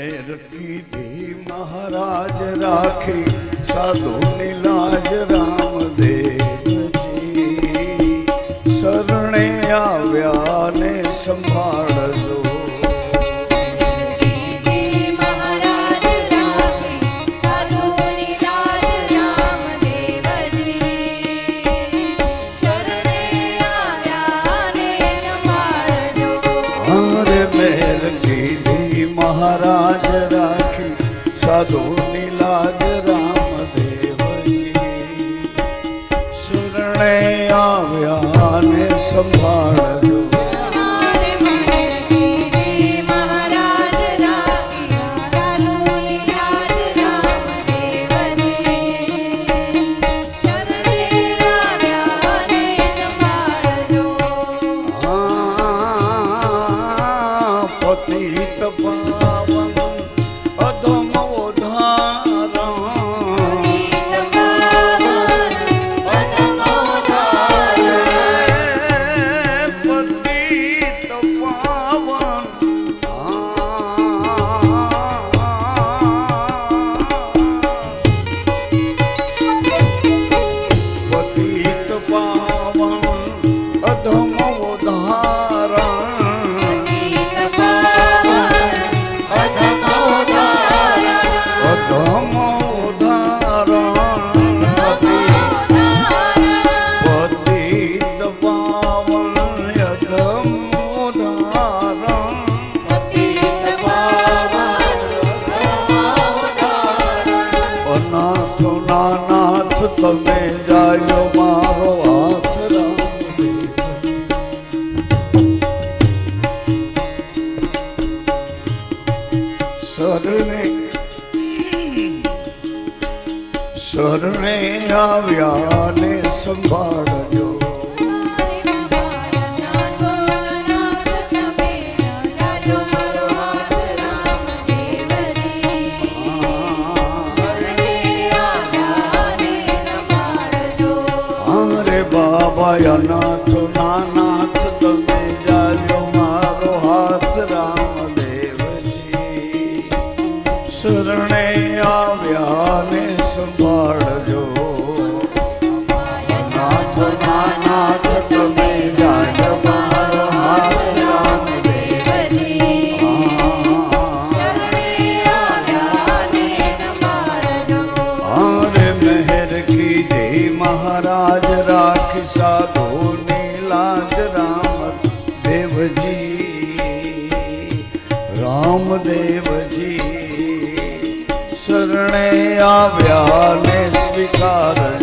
મેર કીધી મહારાજ રાખી સાધુની લાજ રામદેવજી શરણે આવ્યા ને સંભાળજો મહારાજ રાખી સાધુની લાજ રામદેવજી શરણે આવ્યા ને સંભાળજો તમે જાયો મારો હાથ શરણે આવ્યા ને સંભાળજો અનાથ નાનાથ તમે જાજો મારો હાથ રામદેવજી શરણે આવ્યા ને સંભાળજો અનાથ નાનાથ તમે જાજો મારો હાથ રામદેવજી શરણે આવ્યા ને સંભાળજો અરે મહેર કીધી મહારાજ રાખી સાધુની લાજ રામદેવજી શરણે આવ્યા ને સ્વીકાર